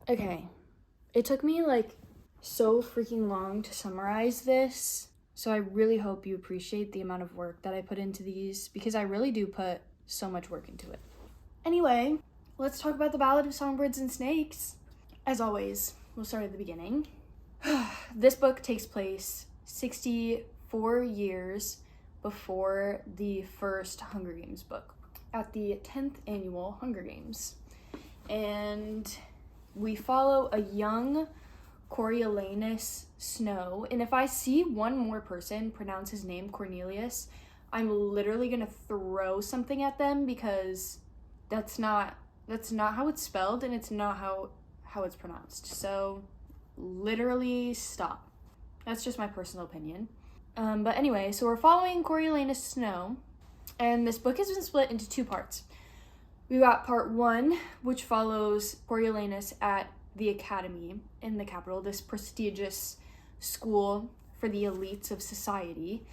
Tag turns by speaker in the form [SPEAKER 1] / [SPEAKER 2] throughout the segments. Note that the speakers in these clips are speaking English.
[SPEAKER 1] Okay, it took me like so freaking long to summarize this, so I really hope you appreciate the amount of work that I put into these, because I really do put so much work into it. Anyway, let's talk about the Ballad of Songbirds and Snakes. As always, we'll start at the beginning. This book takes place 64 years before the first Hunger Games book, at the 10th annual Hunger Games. And we follow a young Coriolanus Snow, and if I see one more person pronounce his name Cornelius, I'm literally gonna throw something at them, because that's not how it's spelled, and it's not how it's pronounced. So literally stop. That's just my personal opinion. But anyway, so we're following Coriolanus Snow, and this book has been split into two parts. We got part one, which follows Coriolanus at the academy in the capital, this prestigious school for the elites of society.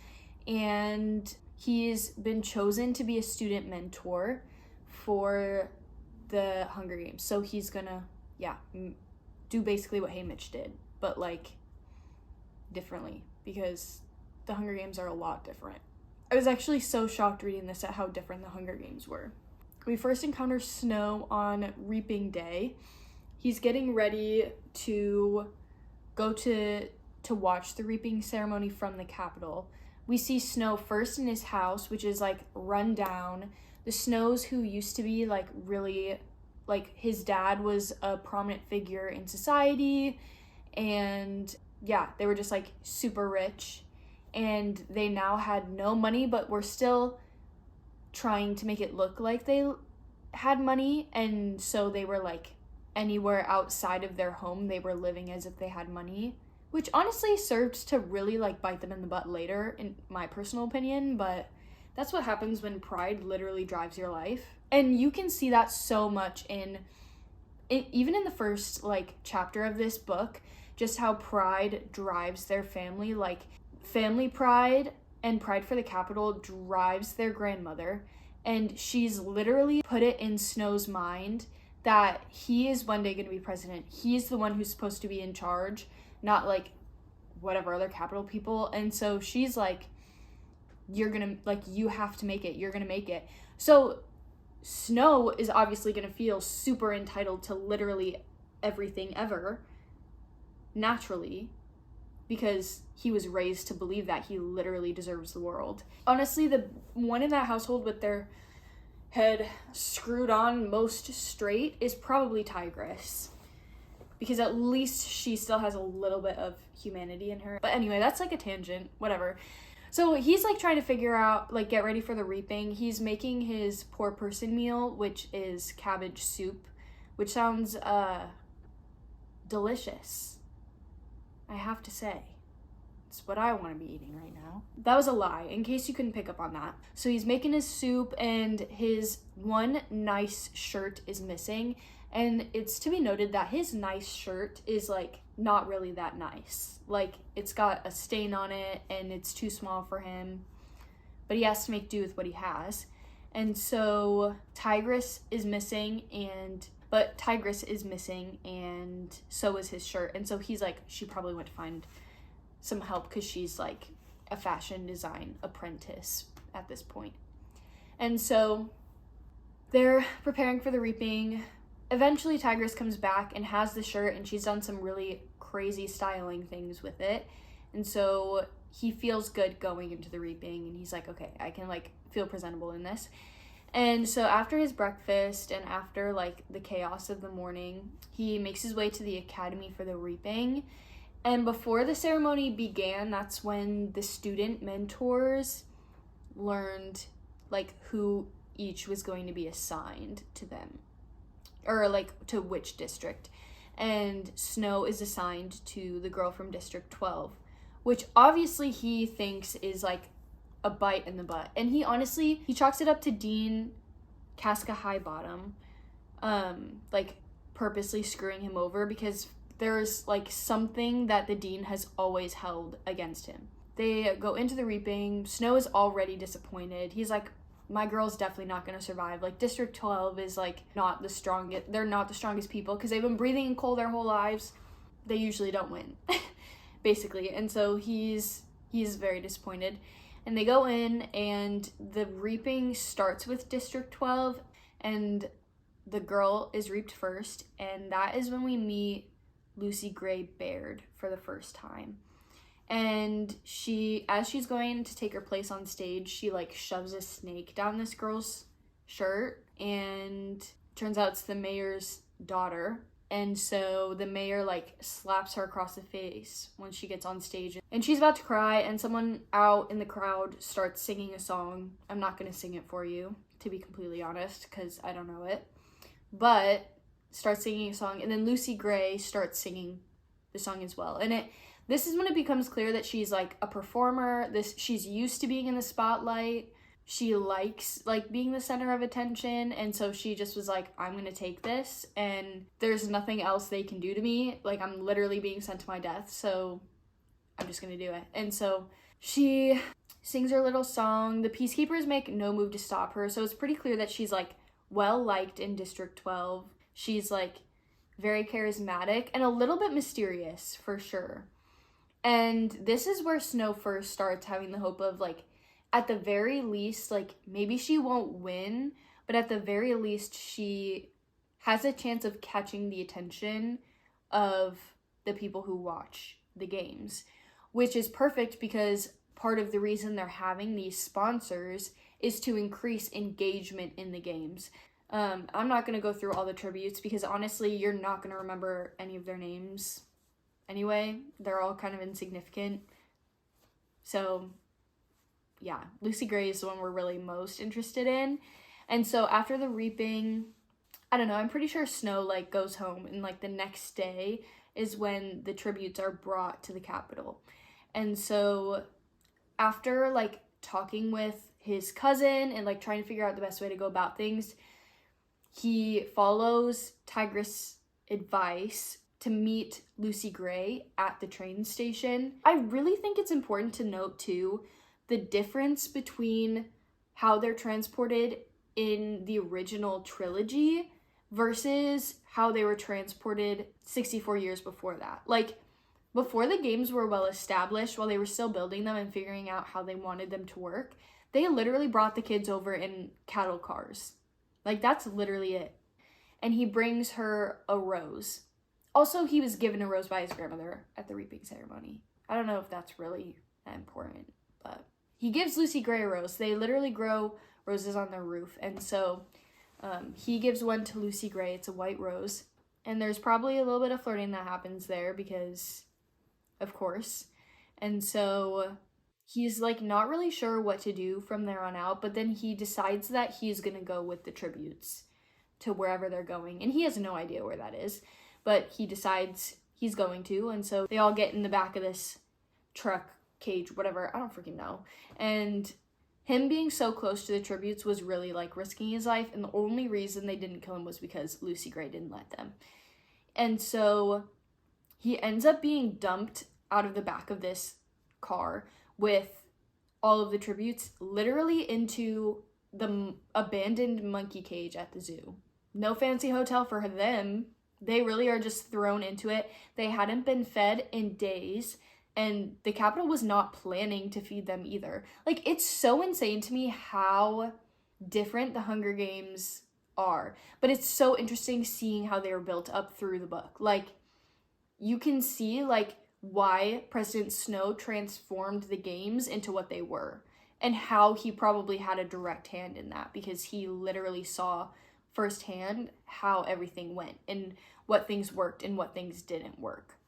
[SPEAKER 1] And he's been chosen to be a student mentor for the Hunger Games. So he's gonna, do basically what Haymitch did, but like differently, because the Hunger Games are a lot different. I was actually so shocked reading this at how different the Hunger Games were. We first encounter Snow on Reaping Day. He's getting ready to go to watch the reaping ceremony from the capital. We see Snow first in his house, which is like run down. The Snows, who used to be like really, like his dad was a prominent figure in society, and yeah, they were just like super rich, and they now had no money, but were still trying to make it look like they had money. And so they were like, anywhere outside of their home, they were living as if they had money, which honestly served to really like bite them in the butt later, in my personal opinion. But that's what happens when pride literally drives your life. And you can see that so much in even in the first like chapter of this book, just how pride drives their family. Like family pride and pride for the capital drives their grandmother, and she's literally put it in Snow's mind that he is one day going to be president. He's the one who's supposed to be in charge, not like whatever other capital people. And so she's like, you're gonna, like, you have to make it, you're gonna make it. So Snow is obviously gonna feel super entitled to literally everything ever, naturally, because he was raised to believe that he literally deserves the world. Honestly, the one in that household with their head screwed on most straight is probably Tigress, because at least she still has a little bit of humanity in her. But anyway, that's like a tangent, whatever. So he's like trying to figure out, like, get ready for the reaping. He's making his poor person meal, which is cabbage soup, which sounds delicious, I have to say. It's what I want to be eating right now. That was a lie, in case you couldn't pick up on that. So he's making his soup, and his one nice shirt is missing. And it's to be noted that his nice shirt is like not really that nice. Like, it's got a stain on it and it's too small for him, but he has to make do with what he has. And so Tigress is missing, and so is his shirt. And so he's like, she probably went to find some help, because she's like a fashion design apprentice at this point. And so they're preparing for the reaping. Eventually Tigress comes back and has the shirt, and she's done some really crazy styling things with it. And so he feels good going into the reaping, and he's like, okay, I can like feel presentable in this. And so after his breakfast and after like the chaos of the morning, he makes his way to the academy for the reaping. And before the ceremony began, that's when the student mentors learned like who each was going to be assigned to them, or like to which district. And Snow is assigned to the girl from District 12, which obviously he thinks is like a bite in the butt. And he chalks it up to Dean Casca Highbottom, like purposely screwing him over, because there's like something that the dean has always held against him. They go into the reaping. Snow is already disappointed. He's like, my girl's definitely not going to survive. Like, District 12 is, like, not the strongest. They're not the strongest people because they've been breathing in coal their whole lives. They usually don't win, basically. And so he's very disappointed. And they go in, and the reaping starts with District 12, and the girl is reaped first. And that is when we meet Lucy Gray Baird for the first time. And as she's going to take her place on stage, she, like, shoves a snake down this girl's shirt, and turns out it's the mayor's daughter. And so the mayor, like, slaps her across the face when she gets on stage. And she's about to cry, and someone out in the crowd starts singing a song. I'm not going to sing it for you, to be completely honest, because I don't know it. But starts singing a song, and then Lucy Gray starts singing the song as well. And this is when it becomes clear that she's, like, a performer. She's used to being in the spotlight. She likes, like, being the center of attention. And so she just was like, I'm going to take this. And there's nothing else they can do to me. Like, I'm literally being sent to my death. So I'm just going to do it. And so she sings her little song. The peacekeepers make no move to stop her. So it's pretty clear that she's, like, well-liked in District 12. She's, like, very charismatic and a little bit mysterious, for sure. And this is where Snow first starts having the hope of, like, at the very least, like, maybe she won't win, but at the very least, she has a chance of catching the attention of the people who watch the games, which is perfect because part of the reason they're having these sponsors is to increase engagement in the games. I'm not going to go through all the tributes because honestly, you're not going to remember any of their names. Anyway, they're all kind of insignificant. So, yeah, Lucy Gray is the one we're really most interested in. And so after the reaping, I don't know, I'm pretty sure Snow, like, goes home, and, like, the next day is when the tributes are brought to the Capitol. And so after, like, talking with his cousin and, like, trying to figure out the best way to go about things, he follows Tigress' advice to meet Lucy Gray at the train station. I really think it's important to note, too, the difference between how they're transported in the original trilogy versus how they were transported 64 years before that. Like, before the games were well established, while they were still building them and figuring out how they wanted them to work, they literally brought the kids over in cattle cars. Like, that's literally it. And he brings her a rose. Also, he was given a rose by his grandmother at the reaping ceremony. I don't know if that's really that important, but he gives Lucy Gray a rose. They literally grow roses on their roof. And so he gives one to Lucy Gray. It's a white rose. And there's probably a little bit of flirting that happens there because, of course. And so he's, like, not really sure what to do from there on out. But then he decides that he's going to go with the tributes to wherever they're going. And he has no idea where that is. But he decides he's going to, and so they all get in the back of this truck, cage, whatever, I don't freaking know. And him being so close to the tributes was really, like, risking his life, and the only reason they didn't kill him was because Lucy Gray didn't let them. And so he ends up being dumped out of the back of this car with all of the tributes literally into the abandoned monkey cage at the zoo. No fancy hotel for them. They really are just thrown into it. They hadn't been fed in days, and the Capitol was not planning to feed them either. Like, it's so insane to me how different the Hunger Games are. But it's so interesting seeing how they were built up through the book. Like, you can see, like, why President Snow transformed the games into what they were, and how he probably had a direct hand in that because he literally saw firsthand how everything went and what things worked and what things didn't work.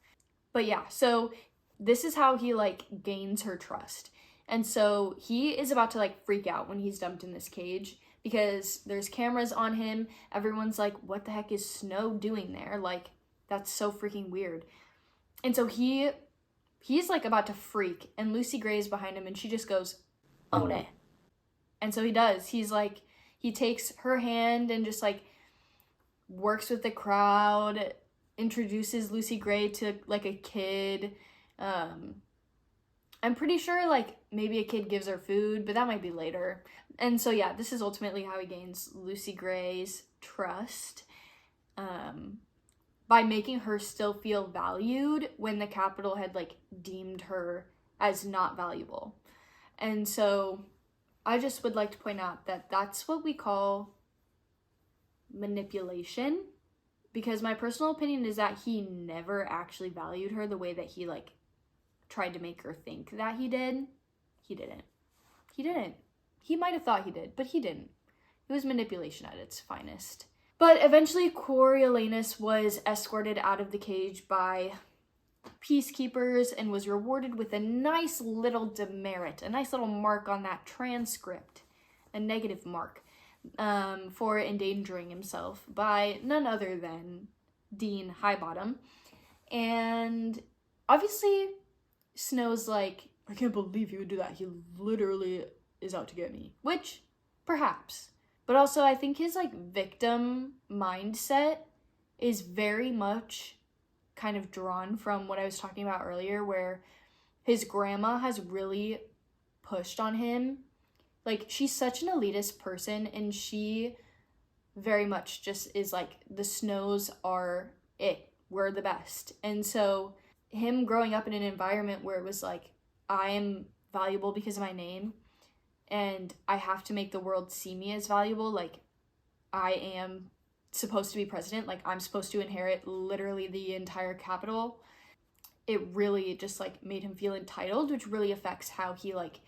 [SPEAKER 1] But yeah, so this is how he, like, gains her trust. And so he is about to, like, freak out when he's dumped in this cage because there's cameras on him. Everyone's like, what the heck is Snow doing there? Like, that's so freaking weird. And so he's, like, about to freak, and Lucy Gray is behind him, and she just goes, own it. And so he does. He's, like, he takes her hand and just, like, works with the crowd, introduces Lucy Gray to, like, a kid. I'm pretty sure, like, maybe a kid gives her food, but that might be later. And so, yeah, this is ultimately how he gains Lucy Gray's trust, by making her still feel valued when the Capitol had, like, deemed her as not valuable. And so I just would like to point out that that's what we call manipulation, because my personal opinion is that he never actually valued her the way that he, like, tried to make her think that he did. He didn't. He might have thought he did, but he didn't. It was manipulation at its finest. But eventually Coriolanus was escorted out of the cage by peacekeepers and was rewarded with a nice little demerit, a nice little mark on that transcript, a negative mark, for endangering himself by none other than Dean Highbottom. And obviously Snow's like, I can't believe he would do that. He literally is out to get me. Which, perhaps. But also, I think his, like, victim mindset is very much kind of drawn from what I was talking about earlier, where his grandma has really pushed on him. Like, she's such an elitist person, and she very much just is like, the Snows are it. We're the best. And so him growing up in an environment where it was like, I am valuable because of my name, and I have to make the world see me as valuable. Like, I am supposed to be president. Like, I'm supposed to inherit literally the entire Capitol. It really just, like, made him feel entitled, which really affects how he, like,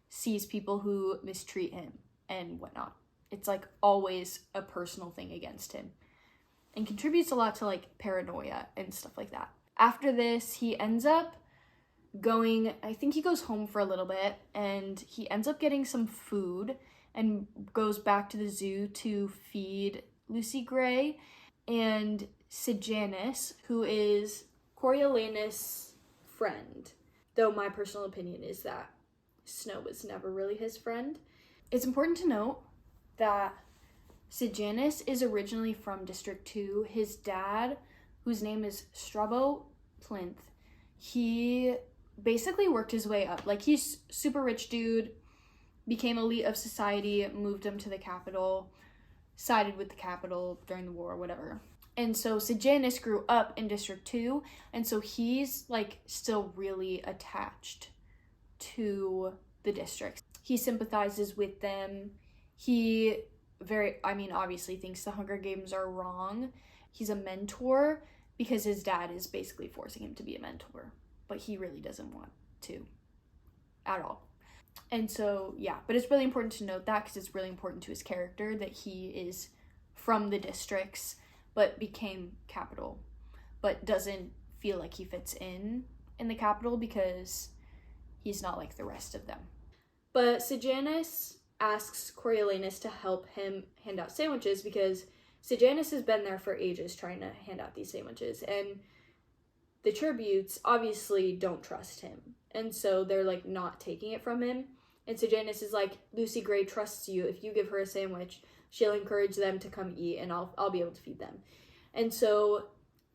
[SPEAKER 1] sees people who mistreat him and whatnot. It's, like, always a personal thing against him, and contributes a lot to, like, paranoia and stuff like that. After this, he ends up going, I think he goes home for a little bit, and he ends up getting some food and goes back to the zoo to feed Lucy Gray. And Sejanus, who is Coriolanus' friend, though my personal opinion is that Snow was never really his friend. It's important to note that Sejanus is originally from District 2. His dad, whose name is Strabo Plinth, he basically worked his way up. Like, he's super rich dude, became elite of society, moved him to the Capitol, sided with the Capitol during the war, whatever. And so Sejanus grew up in District 2, and so he's, like, still really attached to the districts. He sympathizes with them. He obviously thinks the Hunger Games are wrong. He's a mentor because his dad is basically forcing him to be a mentor, but he really doesn't want to at all. And so, yeah, but it's really important to note that, because it's really important to his character that he is from the districts, but became Capitol, but doesn't feel like he fits in the Capitol because he's not like the rest of them. But Sejanus asks Coriolanus to help him hand out sandwiches, because Sejanus has been there for ages trying to hand out these sandwiches, and the tributes obviously don't trust him, and so they're, like, not taking it from him. And Sejanus is like, Lucy Gray trusts you. If you give her a sandwich, she'll encourage them to come eat, and I'll be able to feed them. And so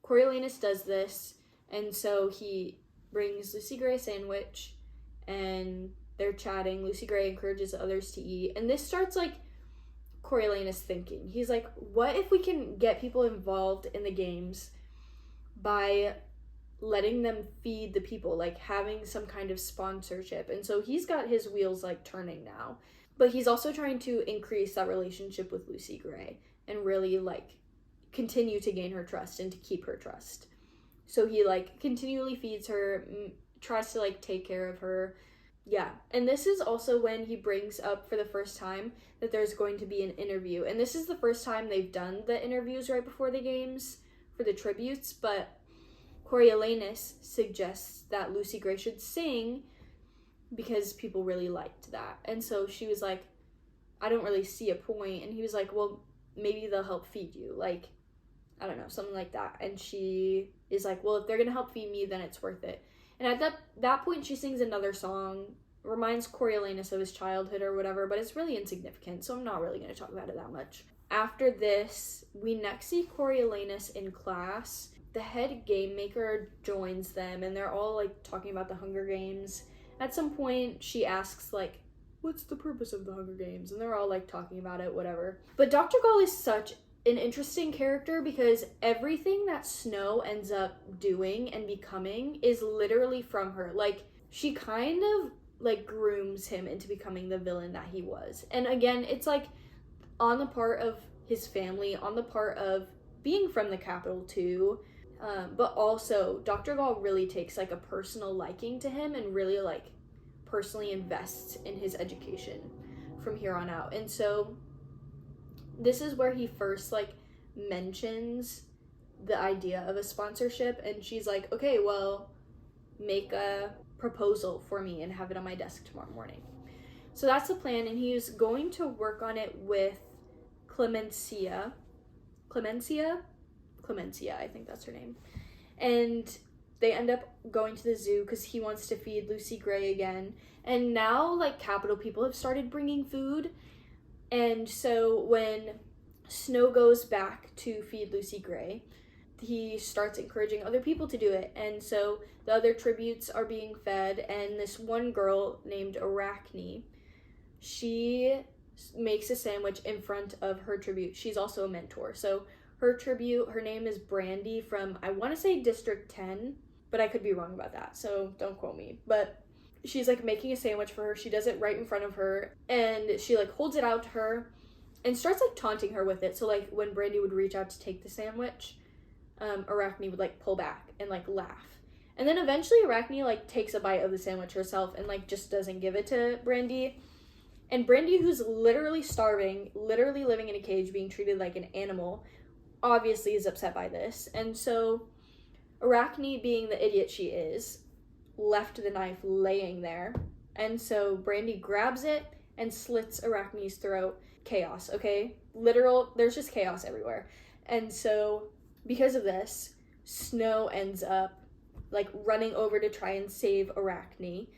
[SPEAKER 1] Coriolanus does this, and so he brings Lucy Gray a sandwich, and they're chatting. Lucy Gray encourages others to eat, and this starts, like, Coriolanus thinking. He's like, what if we can get people involved in the games by letting them feed the people, like having some kind of sponsorship? And so he's got his wheels, like, turning now. But he's also trying to increase that relationship with Lucy Gray and really, like, continue to gain her trust and to keep her trust. So he, like, continually feeds her, tries to, like, take care of her. Yeah. And this is also when he brings up for the first time that there's going to be an interview. And this is the first time they've done the interviews right before the games for the tributes, but Coriolanus suggests that Lucy Gray should sing because people really liked that. And so she was like, I don't really see a point. And he was like, well, maybe they'll help feed you. Like, I don't know, something like that. And she is like, well, if they're going to help feed me, then it's worth it. And at that point, she sings another song, reminds Coriolanus of his childhood or whatever, but it's really insignificant, so I'm not really going to talk about it that much. After this, we next see Coriolanus in class. The head game maker joins them, and they're all, like, talking about the Hunger Games. At some point, she asks, like, what's the purpose of the Hunger Games? And they're all like talking about it, whatever. But Dr. Gall is such an interesting character because everything that Snow ends up doing and becoming is literally from her. Like, she kind of like grooms him into becoming the villain that he was. And again, it's like on the part of his family, on the part of being from the capital too. But also Dr. Gall really takes like a personal liking to him and really like personally invests in his education from here on out. And so this is where he first like mentions the idea of a sponsorship, and she's like, okay, well, make a proposal for me and have it on my desk tomorrow morning. So that's the plan, and he's going to work on it with Clemencia, I think that's her name. And they end up going to the zoo because he wants to feed Lucy Gray again. And now, like, capital people have started bringing food. And so when Snow goes back to feed Lucy Gray, he starts encouraging other people to do it. And so the other tributes are being fed. And this one girl named Arachne, she makes a sandwich in front of her tribute. She's also a mentor. So her tribute, her name is Brandy from, I want to say District 10, but I could be wrong about that, so don't quote me. But she's like making a sandwich for her. She does it right in front of her, and she like holds it out to her and starts like taunting her with it. So like when Brandy would reach out to take the sandwich, Arachne would like pull back and like laugh. And then eventually Arachne like takes a bite of the sandwich herself and like just doesn't give it to Brandy. And Brandy, who's literally starving, literally living in a cage, being treated like an animal, obviously is upset by this. And so Arachne, being the idiot she is, left the knife laying there. And so Brandy grabs it and slits Arachne's throat. Chaos, okay? Literal, there's just chaos everywhere. And so because of this, Snow ends up like running over to try and save Arachne.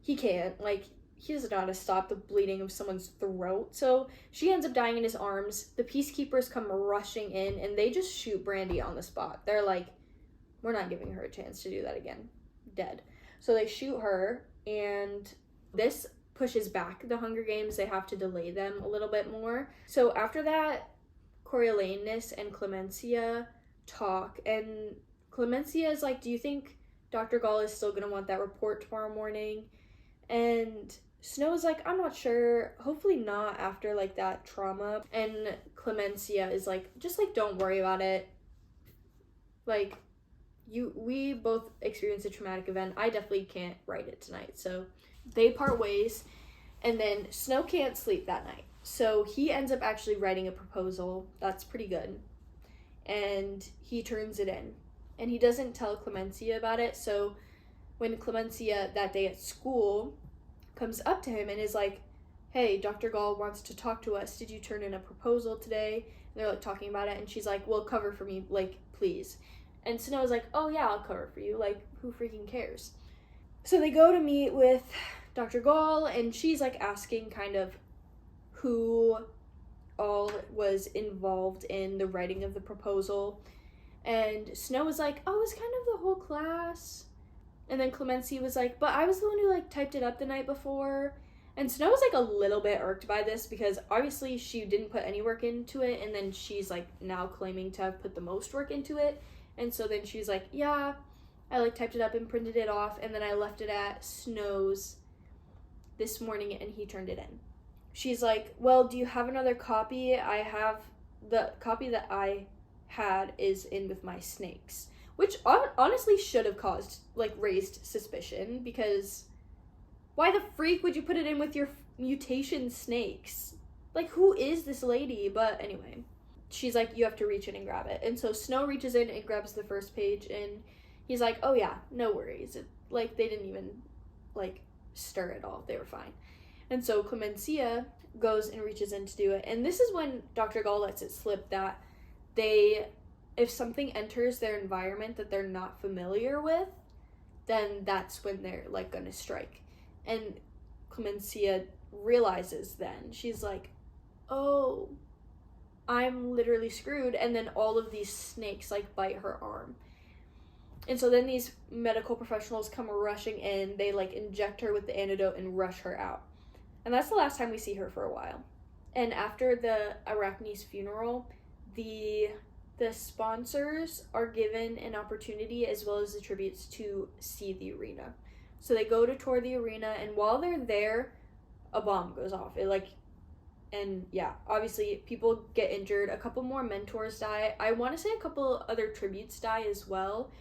[SPEAKER 1] He can't, like, he doesn't know how to stop the bleeding of someone's throat. So she ends up dying in his arms. The peacekeepers come rushing in and they just shoot Brandy on the spot. They're like, we're not giving her a chance to do that again. Dead. So they shoot her, and this pushes back the Hunger Games. They have to delay them a little bit more. So after that, Coriolanus and Clemencia talk, and Clemencia is like, do you think Dr. Gall is still going to want that report tomorrow morning? And Snow is like, I'm not sure. Hopefully not after, like, that trauma. And Clemencia is like, just, like, don't worry about it. Like, we both experienced a traumatic event. I definitely can't write it tonight. So they part ways, and then Snow can't sleep that night. So he ends up actually writing a proposal. That's pretty good. And he turns it in. And he doesn't tell Clemencia about it. So when Clemencia that day at school comes up to him and is like, hey, Dr. Gall wants to talk to us. Did you turn in a proposal today? And they're like talking about it. And she's like, well, cover for me, like, please. And Snow's like, oh yeah, I'll cover for you. Like, who freaking cares? So they go to meet with Dr. Gall, and she's like asking kind of who all was involved in the writing of the proposal. And Snow was like, oh, it was kind of the whole class. And then Clemencia was like, but I was the one who like typed it up the night before. And Snow was like a little bit irked by this because obviously she didn't put any work into it, and then she's like now claiming to have put the most work into it. And so then she's like, yeah, I like typed it up and printed it off, and then I left it at Snow's this morning and he turned it in. She's like, well, do you have another copy? I have the copy that I had is in with my snakes, which honestly should have caused, like, raised suspicion, because why the freak would you put it in with your mutation snakes? Like, who is this lady? But anyway, she's like, you have to reach in and grab it. And so Snow reaches in and grabs the first page, and he's like, oh yeah, no worries. Like, they didn't even, like, stir at all. They were fine. And so Clemencia goes and reaches in to do it. And this is when Dr. Gall lets it slip that if something enters their environment that they're not familiar with, then that's when they're, like, gonna strike. And Clemencia realizes then, she's like, oh, I'm literally screwed. And then all of these snakes, like, bite her arm. And so then these medical professionals come rushing in. They, like, inject her with the antidote and rush her out. And that's the last time we see her for a while. And after the Arachne's funeral, the sponsors are given an opportunity as well as the tributes to see the arena. So they go to tour the arena, and while they're there, a bomb goes off. And yeah, obviously people get injured. A couple more mentors die. I want to say a couple other tributes die as well.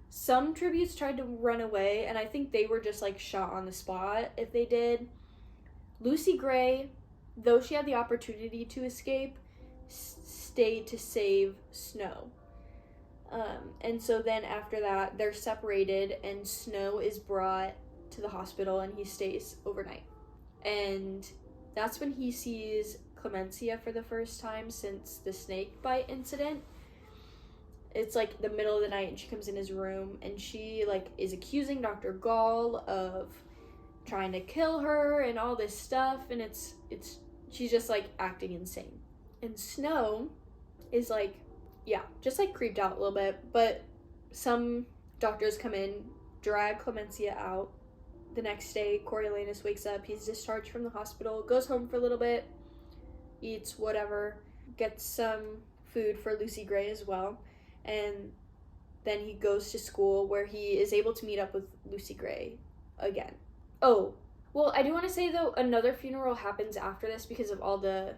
[SPEAKER 1] Some tributes tried to run away, and I think they were just like shot on the spot if they did. Lucy Gray, though she had the opportunity to escape, stayed to save Snow. And so then after that, they're separated, and Snow is brought to the hospital, and he stays overnight. And that's when he sees Clemencia for the first time since the snake bite incident. It's like the middle of the night, and she comes in his room, and she like is accusing Dr. Gall of trying to kill her and all this stuff, and it's she's just like acting insane. And Snow is like, yeah, just like creeped out a little bit, but some doctors come in, drag Clemencia out. The next day, Coriolanus wakes up, he's discharged from the hospital, goes home for a little bit, eats whatever, gets some food for Lucy Gray as well, and then he goes to school where he is able to meet up with Lucy Gray again. Oh, well, I do want to say though, another funeral happens after this because of all the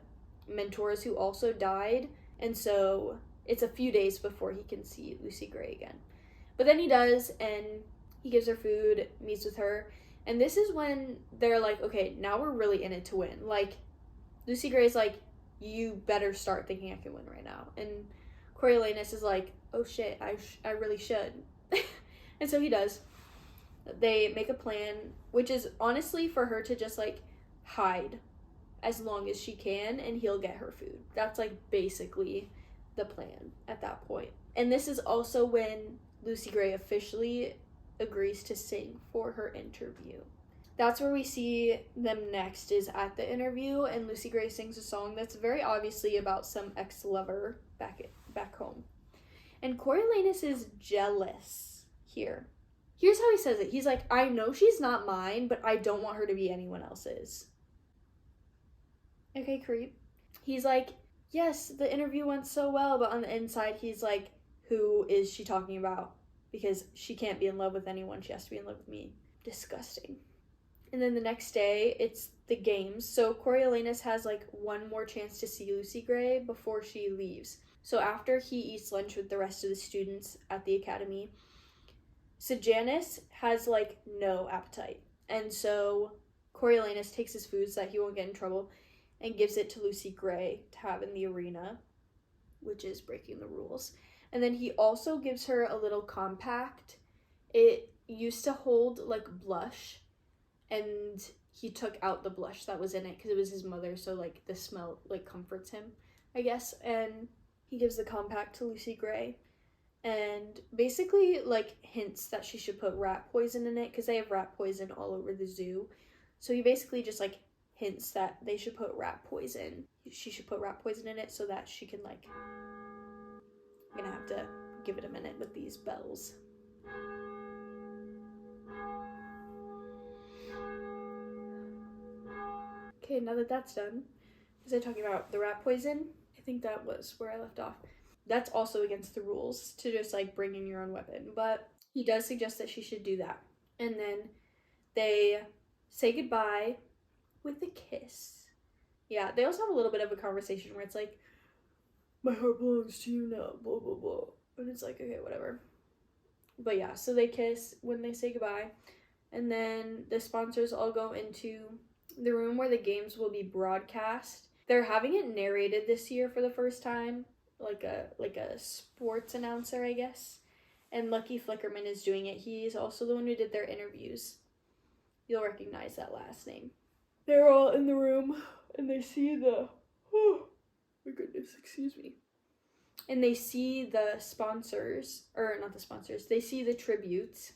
[SPEAKER 1] mentors who also died, and so it's a few days before he can see Lucy Gray again. But then he does, and he gives her food, meets with her, and this is when they're like, okay, now we're really in it to win. Like, Lucy Gray's like, you better start thinking I can win right now. And Coriolanus is like, oh shit, I really should. And so he does. They make a plan, which is honestly for her to just like hide as long as she can, and he'll get her food. That's like basically the plan at that point. And this is also when Lucy Gray officially agrees to sing for her interview. That's where we see them next, is at the interview, and Lucy Gray sings a song that's very obviously about some ex-lover back home. And Coriolanus is jealous here. Here's how he says it. He's like, I know she's not mine, but I don't want her to be anyone else's. Okay, creep. He's like, yes, the interview went so well, but on the inside, he's like, who is she talking about? Because she can't be in love with anyone. She has to be in love with me. Disgusting. And then the next day, it's the games. So Coriolanus has like one more chance to see Lucy Gray before she leaves. So after he eats lunch with the rest of the students at the academy, Sejanus has like no appetite. And so Coriolanus takes his food so that he won't get in trouble and gives it to Lucy Gray to have in the arena, which is breaking the rules. And then he also gives her a little compact. It used to hold like blush, and he took out the blush that was in it because it was his mother, so like the smell like comforts him, I guess. And he gives the compact to Lucy Gray and basically like hints that she should put rat poison in it because they have rat poison all over the zoo. So he basically just like hints that they should put rat poison. She should put rat poison in it so that she can like... I'm gonna have to give it a minute with these bells. Okay, now that that's done, was I talking about the rat poison? I think that was where I left off. That's also against the rules to just like bring in your own weapon, but he does suggest that she should do that. And then they say goodbye with a kiss. Yeah, they also have a little bit of a conversation where it's like, my heart belongs to you now, blah, blah, blah. And it's like, okay, whatever. But yeah, so they kiss when they say goodbye. And then the sponsors all go into the room where the games will be broadcast. They're having it narrated this year for the first time, like a sports announcer, I guess. And Lucky Flickerman is doing it. He's also the one who did their interviews. You'll recognize that last name. They're all in the room, and they see the... Oh, my goodness, excuse me. And they see the sponsors, or not the sponsors, they see the tributes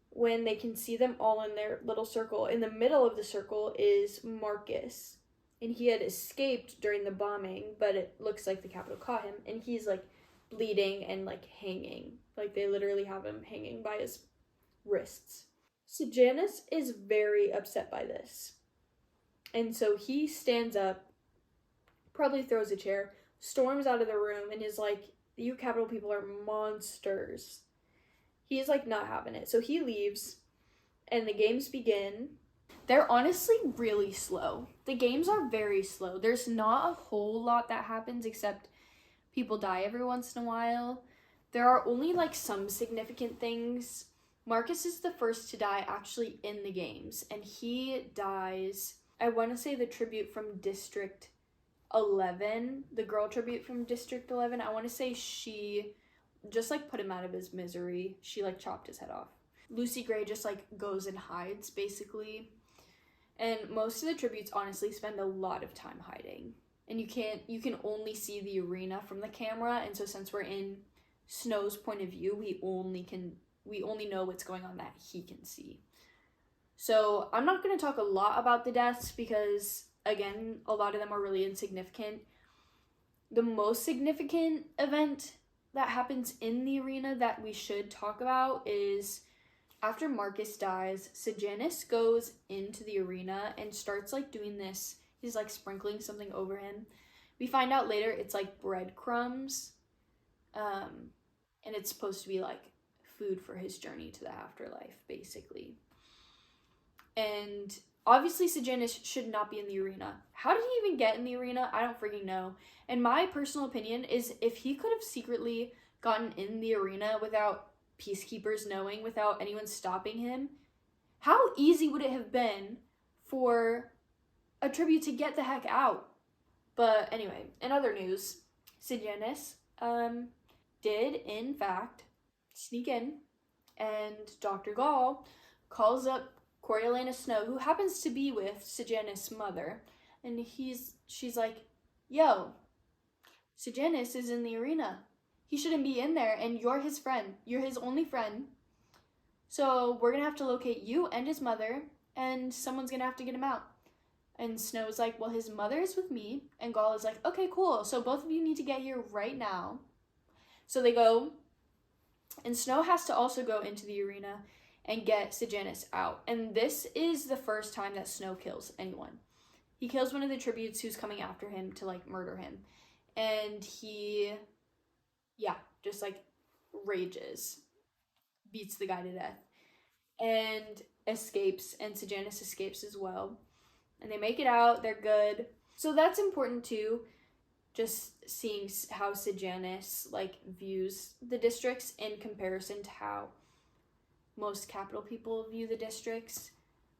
[SPEAKER 1] when they can see them all in their little circle. In the middle of the circle is Marcus, and he had escaped during the bombing, but it looks like the Capitol caught him, and he's like bleeding and like hanging. Like they literally have him hanging by his wrists. Sejanus is very upset by this. And so he stands up, probably throws a chair, storms out of the room, and is like, you Capitol people are monsters. He's like not having it. So he leaves, and the games begin. They're honestly really slow. The games are very slow. There's not a whole lot that happens except people die every once in a while. There are only like some significant things. Marcus is the first to die actually in the games, and he dies, I want to say the tribute from District 11, the girl tribute from District 11, I want to say she just like put him out of his misery. She like chopped his head off. Lucy Gray just like goes and hides basically. And most of the tributes honestly spend a lot of time hiding. And you can only see the arena from the camera, and so since we're in Snow's point of view, we only know what's going on that he can see. So I'm not going to talk a lot about the deaths because, again, a lot of them are really insignificant. The most significant event that happens in the arena that we should talk about is after Marcus dies, Sejanus goes into the arena and starts like doing this. He's like sprinkling something over him. We find out later it's like breadcrumbs. And it's supposed to be like food for his journey to the afterlife, basically. And obviously Sejanus should not be in the arena. How did he even get in the arena? I don't freaking know. And my personal opinion is if he could have secretly gotten in the arena without peacekeepers knowing, without anyone stopping him, how easy would it have been for a tribute to get the heck out? But anyway, in other news, Sejanus did in fact sneak in, and Dr. Gall calls up Coriolanus Snow, who happens to be with Sejanus' mother, and she's like, yo, Sejanus is in the arena. He shouldn't be in there, and you're his friend. You're his only friend. So we're gonna have to locate you and his mother, and someone's gonna have to get him out. And Snow's like, well, his mother is with me, and Gall is like, okay, cool. So both of you need to get here right now. So they go, and Snow has to also go into the arena and get Sejanus out. And this is the first time that Snow kills anyone. He kills one of the tributes who's coming after him to like murder him. And he, just like rages, beats the guy to death, and escapes, and Sejanus escapes as well. And they make it out, they're good. So that's important too, just seeing how Sejanus like views the districts in comparison to how most Capitol people view the districts.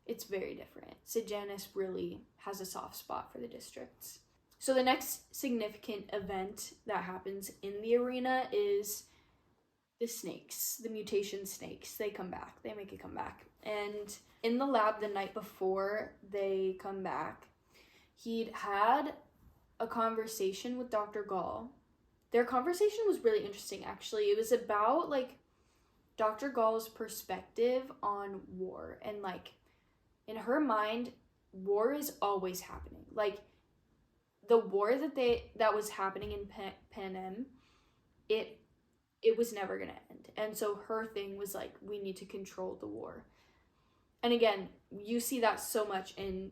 [SPEAKER 1] It's very different. Sejanus really has a soft spot for the districts. So the next significant event that happens in the arena is the snakes, the mutation snakes. They come back, they make a comeback. And in the lab the night before they come back, he'd had a conversation with Dr. Gall. Their conversation was really interesting, actually. It was about like Dr. Gall's perspective on war, and like in her mind, war is always happening. Like the war that was happening in Panem, it was never gonna end. And so her thing was like, we need to control the war. And again, you see that so much in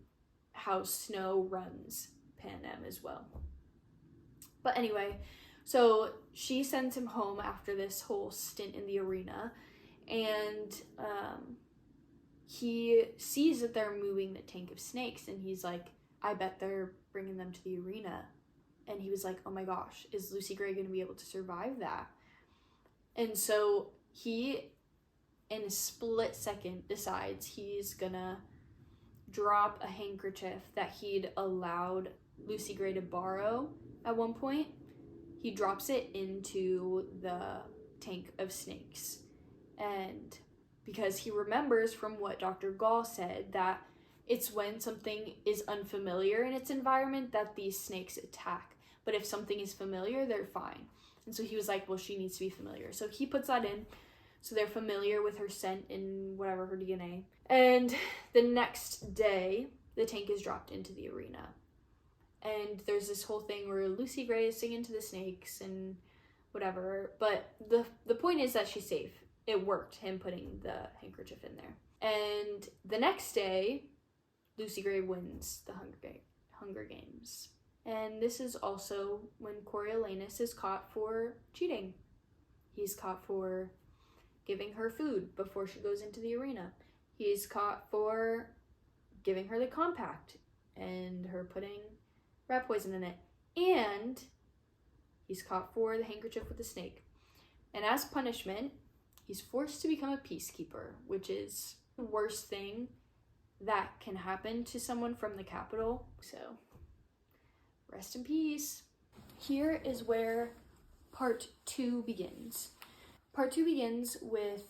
[SPEAKER 1] how Snow runs Panem as well. But anyway, so she sends him home after this whole stint in the arena, and he sees that they're moving the tank of snakes, and he's like, I bet they're bringing them to the arena. And he was like, oh my gosh, is Lucy Gray going to be able to survive that? And so he, in a split second, decides he's gonna drop a handkerchief that he'd allowed Lucy Gray to borrow at one point. He drops it into the tank of snakes. And because he remembers from what Dr. Gall said that it's when something is unfamiliar in its environment that these snakes attack. But if something is familiar, they're fine. And so he was like, well, she needs to be familiar. So he puts that in. So they're familiar with her scent and whatever, her DNA. And the next day, the tank is dropped into the arena. And there's this whole thing where Lucy Gray is singing to the snakes and whatever. But the point is that she's safe. It worked, him putting the handkerchief in there. And the next day, Lucy Gray wins the Hunger Games. And this is also when Coriolanus is caught for cheating. He's caught for giving her food before she goes into the arena. He's caught for giving her the compact and her putting rat poison in it. And he's caught for the handkerchief with the snake. And as punishment, he's forced to become a peacekeeper, which is the worst thing that can happen to someone from the capital. So, rest in peace. Here is where part 2 begins. Part 2 begins with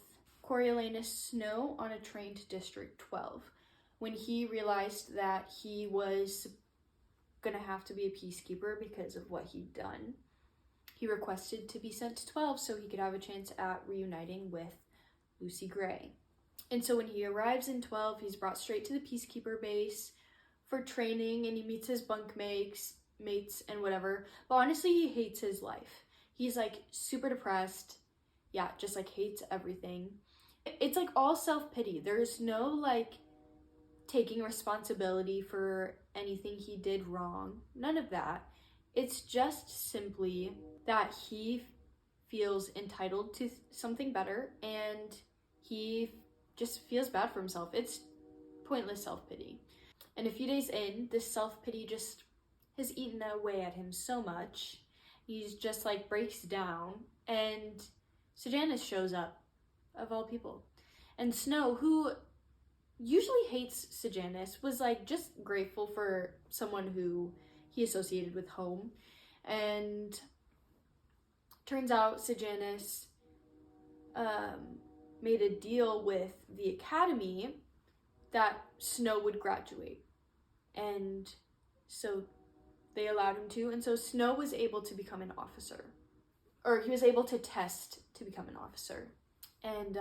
[SPEAKER 1] Coriolanus Snow on a train to District 12, when he realized that he was gonna have to be a peacekeeper because of what he'd done. He requested to be sent to 12 so he could have a chance at reuniting with Lucy Gray. And so when he arrives in 12, he's brought straight to the peacekeeper base for training, and he meets his bunkmates and whatever. But honestly, he hates his life. He's like super depressed. Yeah, just like hates everything. It's like all self-pity. There's no like taking responsibility for anything he did wrong. None of that. It's just simply that he feels entitled to something better, and he just feels bad for himself. It's pointless self-pity. And a few days in, this self-pity just has eaten away at him so much. He's just like breaks down, and Sejanus shows up, of all people. And Snow, who usually hates Sejanus, was like just grateful for someone who he associated with home. And turns out Sejanus made a deal with the academy that Snow would graduate. And so they allowed him to. And so Snow was able to become an officer. Or he was able to test to become an officer. And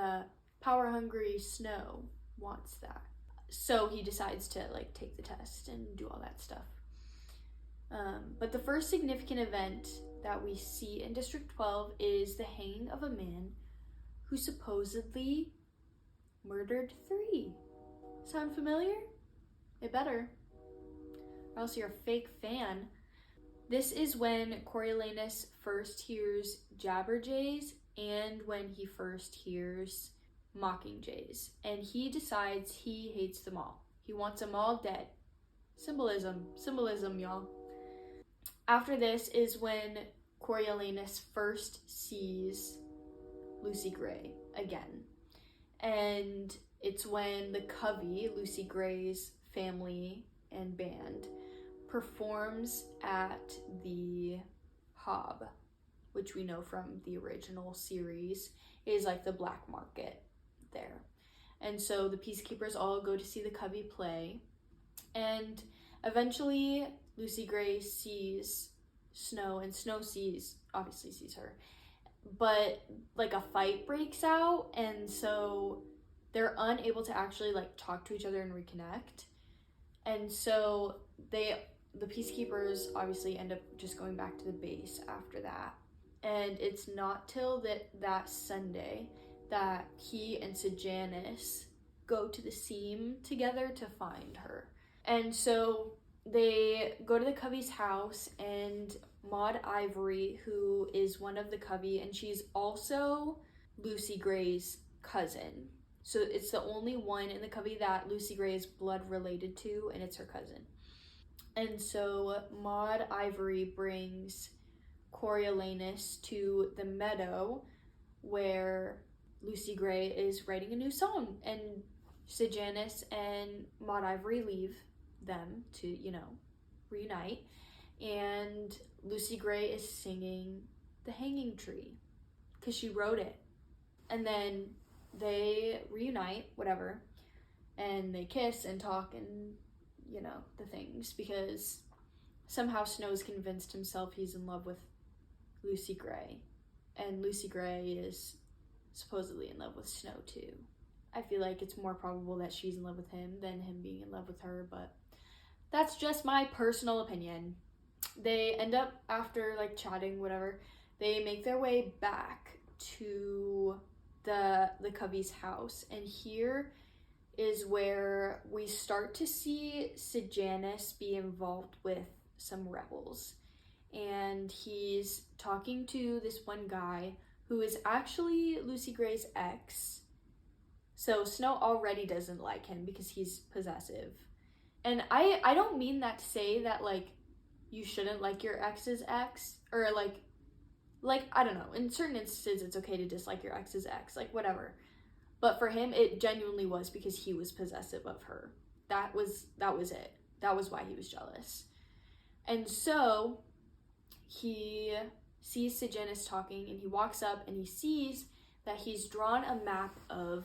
[SPEAKER 1] power-hungry Snow wants that. So he decides to like take the test and do all that stuff. But the first significant event that we see in District 12 is the hanging of a man who supposedly murdered 3. Sound familiar? It better. Or else you're a fake fan. This is when Coriolanus first hears jabberjays and when he first hears mockingjays. And he decides he hates them all. He wants them all dead. Symbolism, y'all. After this is when Coriolanus first sees Lucy Gray again. And it's when the Covey, Lucy Gray's family and band, performs at the Hob, which we know from the original series is like the black market there. And so the peacekeepers all go to see the Covey play. And eventually Lucy Gray sees Snow, and Snow obviously sees her. But like a fight breaks out, and so they're unable to actually like talk to each other and reconnect. And so the peacekeepers obviously end up just going back to the base after that. And it's not till that Sunday that he and Sejanus go to the Seam together to find her. And so they go to the Covey's house, and Maud Ivory, who is one of the Covey, and she's also Lucy Gray's cousin. So it's the only one in the Covey that Lucy Gray is blood related to, and it's her cousin. And so Maud Ivory brings Coriolanus to the meadow where Lucy Gray is writing a new song, and Sejanus and Maud Ivory leave them to, reunite, and Lucy Gray is singing The Hanging Tree because she wrote it. And then they reunite, whatever, and they kiss and talk and, the things, because somehow Snow's convinced himself he's in love with Lucy Gray, and Lucy Gray is supposedly in love with Snow too. I feel like it's more probable that she's in love with him than him being in love with her, but that's just my personal opinion. They end up, after like chatting, whatever, they make their way back to the Covey's house, and here is where we start to see Sejanus be involved with some rebels. And he's talking to this one guy who is actually Lucy Gray's ex. So Snow already doesn't like him because he's possessive. And I don't mean that to say that, like, you shouldn't like your ex's ex, or like, I don't know, in certain instances it's okay to dislike your ex's ex, like, whatever. But for him, it genuinely was because he was possessive of her. That was it. That was why he was jealous. And so he sees Sejanus talking, and he walks up and he sees that he's drawn a map of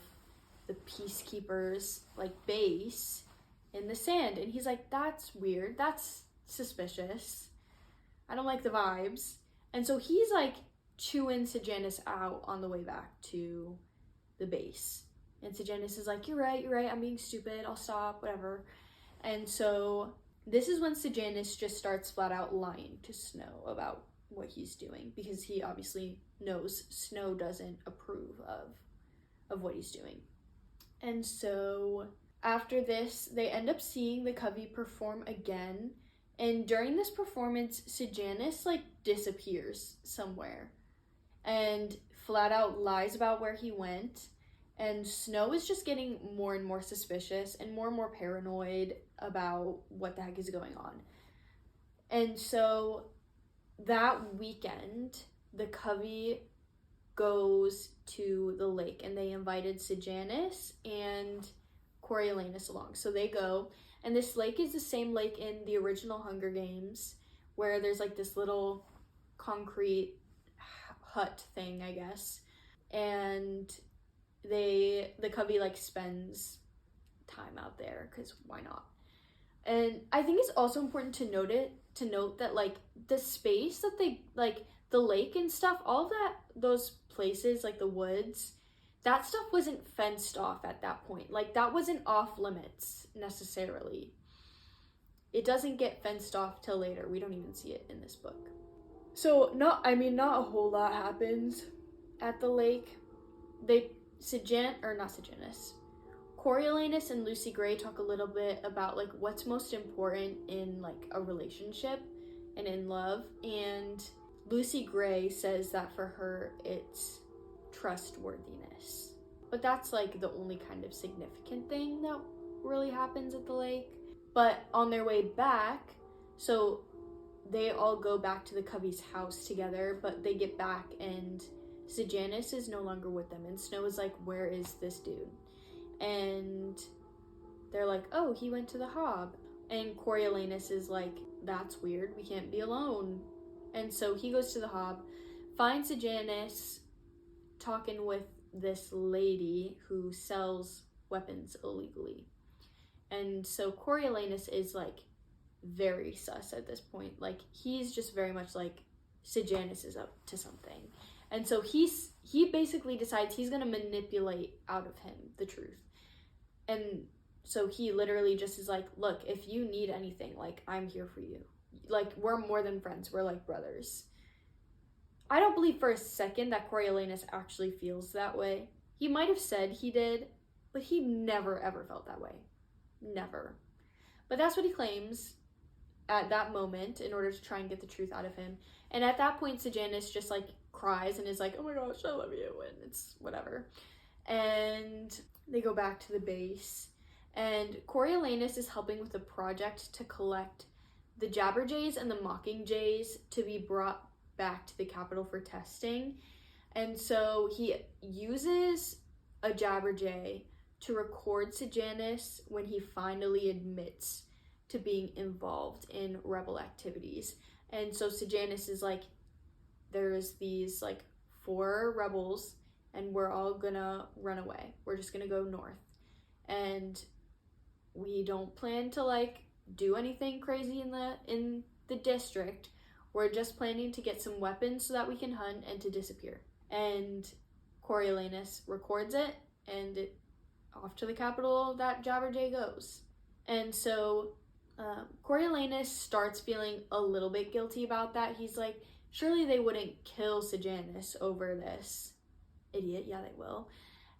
[SPEAKER 1] the Peacekeepers, like, base in the sand. And he's like, that's weird. That's suspicious. I don't like the vibes. And so he's like chewing Sejanus out on the way back to the base. And Sejanus is like, you're right, I'm being stupid, I'll stop, whatever. And so this is when Sejanus just starts flat out lying to Snow about what he's doing, because he obviously knows Snow doesn't approve of what he's doing. And so after this, they end up seeing the Covey perform again. And during this performance, Sejanus, like, disappears somewhere and flat out lies about where he went. And Snow is just getting more and more suspicious and more paranoid about what the heck is going on. And so that weekend, the Covey goes to the lake, and they invited Sejanus and Coriolanus along. So they go, and this lake is the same lake in the original Hunger Games, where there's like this little concrete hut thing, I guess. And the Covey like spends time out there, because why not? And I think it's also important to note that, like, the space that they, like, the lake and stuff, all of that, those places, like the woods, that stuff wasn't fenced off at that point. Like, that wasn't off limits necessarily. It doesn't get fenced off till later. We don't even see it in this book. So not a whole lot happens at the lake. Coriolanus and Lucy Gray talk a little bit about, like, what's most important in, like, a relationship and in love. And Lucy Gray says that for her, it's trustworthiness. But that's, like, the only kind of significant thing that really happens at the lake. But on their way back, so they all go back to the Covey's house together, but they get back and Sejanus is no longer with them. And Snow is like, where is this dude? And they're like, oh, he went to the Hob. And Coriolanus is like, that's weird, we can't be alone. And so he goes to the Hob, finds Sejanus talking with this lady who sells weapons illegally. And so Coriolanus is, like, very sus at this point. Like, he's just very much like, Sejanus is up to something. And so he basically decides he's going to manipulate out of him the truth. And so he literally just is like, look, if you need anything, like, I'm here for you. Like, we're more than friends. We're like brothers. I don't believe for a second that Coriolanus actually feels that way. He might have said he did, but he never, ever felt that way. Never. But that's what he claims at that moment in order to try and get the truth out of him. And at that point, Sejanus just, like, cries and is like, oh my gosh, I love you, and it's whatever. And they go back to the base, and Coriolanus is helping with a project to collect the Jabberjays and the Mockingjays to be brought back to the capital for testing. And so he uses a Jabberjay to record Sejanus when he finally admits to being involved in rebel activities. And so Sejanus is like, there's these, like, 4 rebels, and we're all gonna run away. We're just gonna go north. And we don't plan to, like, do anything crazy in the district. We're just planning to get some weapons so that we can hunt and to disappear. And Coriolanus records it, and off to the capital that Jabberjay goes. And so Coriolanus starts feeling a little bit guilty about that. He's like, surely they wouldn't kill Sejanus over this. Idiot, yeah, they will.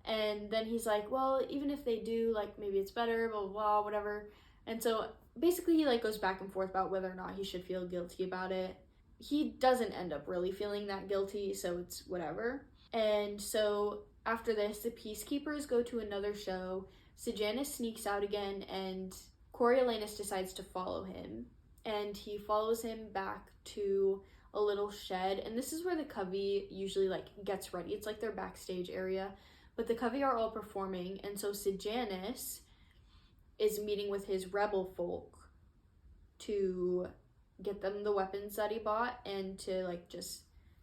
[SPEAKER 1] And then he's like, well, even if they do, like, maybe it's better, blah, blah, blah, whatever. And so basically he, like, goes back and forth about whether or not he should feel guilty about it. He doesn't end up really feeling that guilty, so it's whatever. And so after this, the peacekeepers go to another show. Sejanus sneaks out again, and Coriolanus decides to follow him. And he follows him back to a little shed. And this is where the covey usually, like, gets ready. It's like their backstage area. But the covey are all performing, and so Sejanus is meeting with his rebel folk to get them the weapons that he bought and to, like, just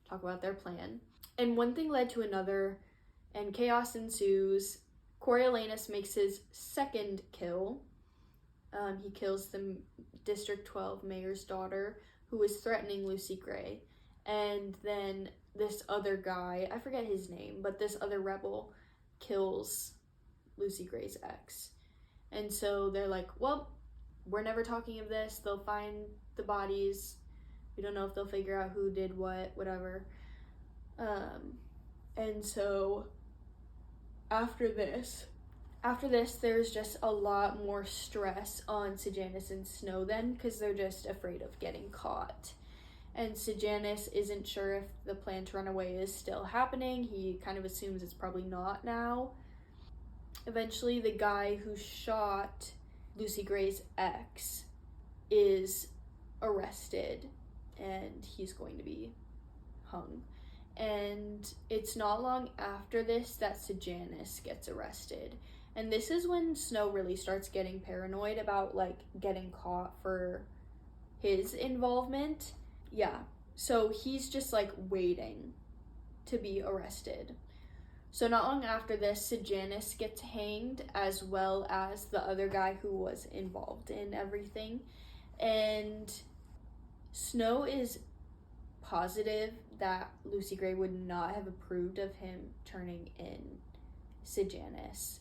[SPEAKER 1] talk about their plan. And one thing led to another, and chaos ensues. Coriolanus makes his second kill. He kills the District 12 mayor's daughter, who was threatening Lucy Gray. And then this other guy, I forget his name, but this other rebel kills Lucy Gray's ex. And so they're like, well, we're never talking of this. They'll find the bodies. We don't know if they'll figure out who did what, whatever. And so after this, there's just a lot more stress on Sejanus and Snow then, because they're just afraid of getting caught. And Sejanus isn't sure if the plan to run away is still happening. He kind of assumes it's probably not now. Eventually, the guy who shot Lucy Gray's ex is arrested, and he's going to be hung. And it's not long after this that Sejanus gets arrested. And this is when Snow really starts getting paranoid about, like, getting caught for his involvement. Yeah, so he's just, like, waiting to be arrested. So not long after this, Sejanus gets hanged, as well as the other guy who was involved in everything. And Snow is positive that Lucy Gray would not have approved of him turning in Sejanus.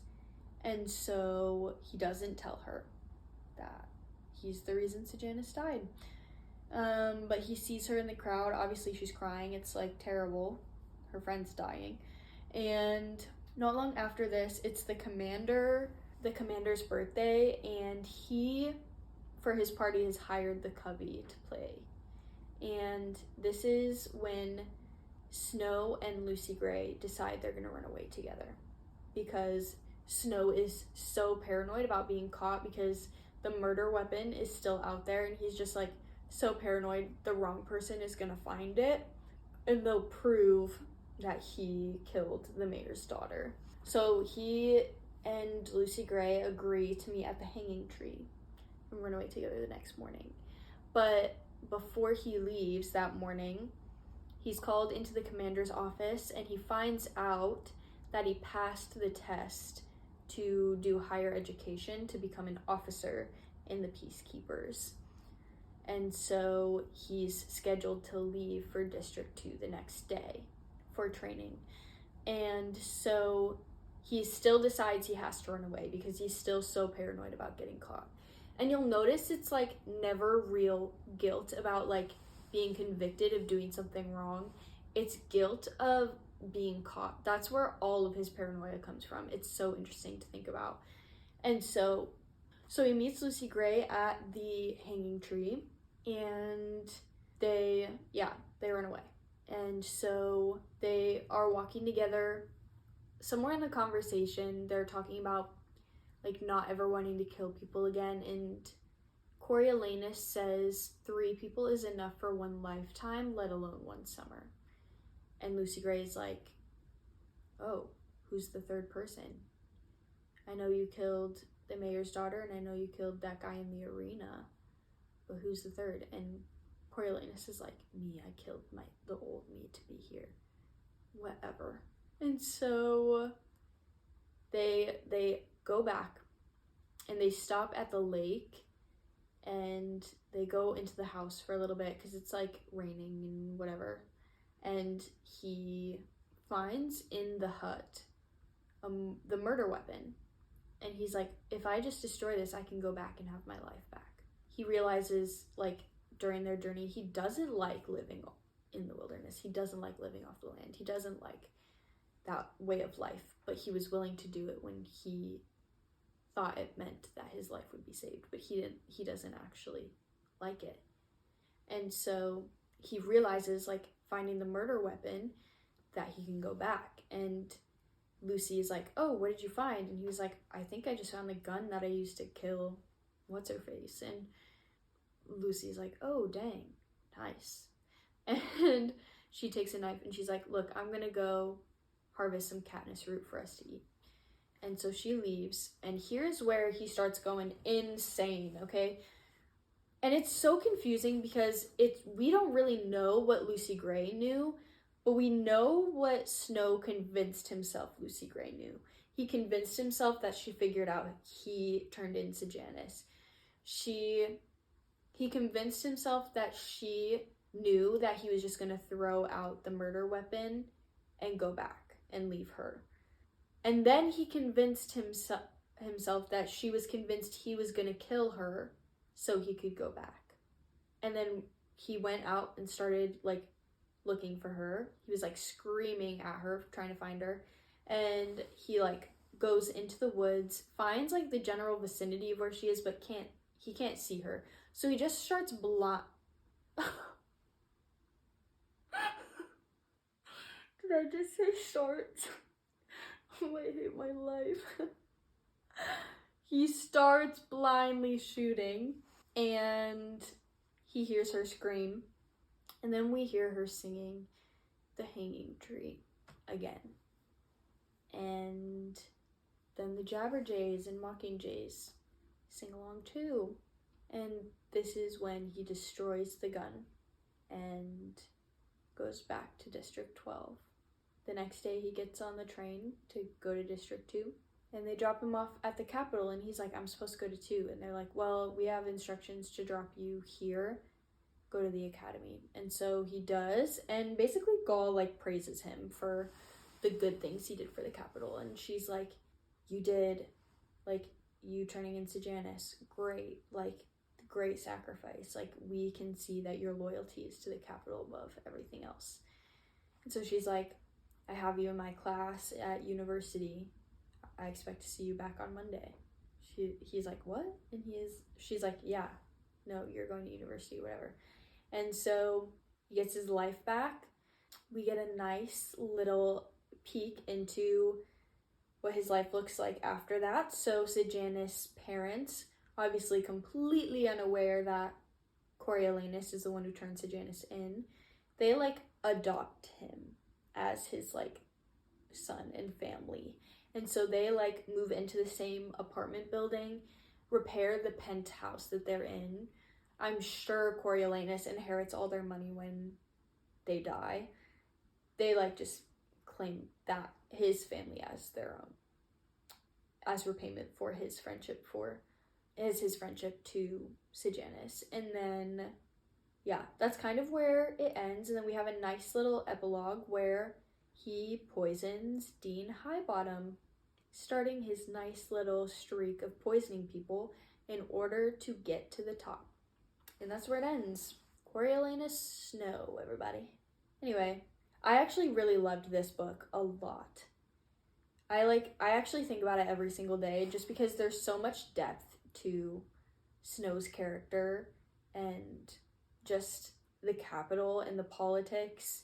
[SPEAKER 1] And so he doesn't tell her that he's the reason Sejanus died. But he sees her in the crowd. Obviously, she's crying. It's, like, terrible. Her friend's dying. And not long after this, it's the commander's birthday, and he, for his party, has hired the covey to play. And this is when Snow and Lucy Gray decide they're gonna run away together, because Snow is so paranoid about being caught because the murder weapon is still out there, and he's just, like, so paranoid the wrong person is gonna find it, and they'll prove that he killed the mayor's daughter. So he and Lucy Gray agree to meet at the hanging tree and run away together the next morning. But before he leaves that morning, he's called into the commander's office, and he finds out that he passed the test to do higher education to become an officer in the peacekeepers. And so he's scheduled to leave for District 2 the next day for training. And so he still decides he has to run away because he's still so paranoid about getting caught. And you'll notice it's, like, never real guilt about, like, being convicted of doing something wrong. It's guilt of being caught. That's where all of his paranoia comes from. It's so interesting to think about. And so he meets Lucy Gray at the hanging tree, and they run away. And so they are walking together. Somewhere in the conversation, they're talking about, like, not ever wanting to kill people again, and Coriolanus says 3 people is enough for one lifetime, let alone one summer. And Lucy Gray is like, oh, who's the third person? I know you killed the mayor's daughter, and I know you killed that guy in the arena, but who's the third? And Coriolanus is like, me, I killed the old me to be here. Whatever. And so they go back, and they stop at the lake, and they go into the house for a little bit because it's, like, raining and whatever. And he finds in the hut the murder weapon, and he's like, if I just destroy this, I can go back and have my life back. He realizes, like, during their journey, he doesn't like living in the wilderness. He doesn't like living off the land. He doesn't like that way of life, but he was willing to do it when he thought it meant that his life would be saved, but he doesn't actually like it. And so he realizes, like, finding the murder weapon, that he can go back. And Lucy is like, oh, what did you find? And he was like, I think I just found the gun that I used to kill what's her face. And Lucy's like, oh, dang, nice. And she takes a knife and she's like, look, I'm gonna go harvest some Katniss root for us to eat. And so she leaves, and here's where he starts going insane, okay? And it's so confusing because we don't really know what Lucy Gray knew, but we know what Snow convinced himself Lucy Gray knew. He convinced himself that she figured out he turned into Janice. He convinced himself that she knew that he was just going to throw out the murder weapon and go back and leave her. And then he convinced himself that she was convinced he was going to kill her so he could go back. And then he went out and started, like, looking for her. He was, like, screaming at her, trying to find her. And he, like, goes into the woods, finds, like, the general vicinity of where she is, but he can't see her. So he just starts Did I just say shorts? Oh, I hate my life. He starts blindly shooting, and he hears her scream. And then we hear her singing The Hanging Tree again. And then the Jabberjays and Mockingjays sing along too. And this is when he destroys the gun and goes back to District 12. The next day he gets on the train to go to District 2, and they drop him off at the Capitol, and he's like, I'm supposed to go to 2. And they're like, well, we have instructions to drop you here. Go to the Academy. And so he does, and basically Gaul, like, praises him for the good things he did for the Capitol. And she's like, you did, like, you turning into Janice, great, like, great sacrifice. Like, we can see that your loyalty is to the Capitol above everything else. And so she's like, I have you in my class at university. I expect to see you back on Monday. He's like, what? And she's like, yeah, no, you're going to university, whatever. And so he gets his life back. We get a nice little peek into what his life looks like after that. So Sejanus' parents, obviously completely unaware that Coriolanus is the one who turns Sejanus in, they, like, adopt him as his, like, son and family. And so they, like, move into the same apartment building, repair the penthouse that they're in. I'm sure Coriolanus inherits all their money when they die. They, like, just claim that his family as their own, as repayment for his friendship to Sejanus. And then, yeah, that's kind of where it ends. And then we have a nice little epilogue where he poisons Dean Highbottom, starting his nice little streak of poisoning people in order to get to the top. And that's where it ends. Coriolanus Snow, everybody. Anyway, I actually really loved this book a lot. I actually think about it every single day just because there's so much depth to Snow's character and just the Capitol and the politics.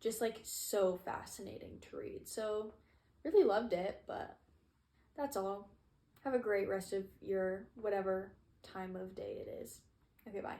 [SPEAKER 1] Just, like, so fascinating to read. So really loved it, but that's all. Have a great rest of your whatever time of day it is. Okay, bye.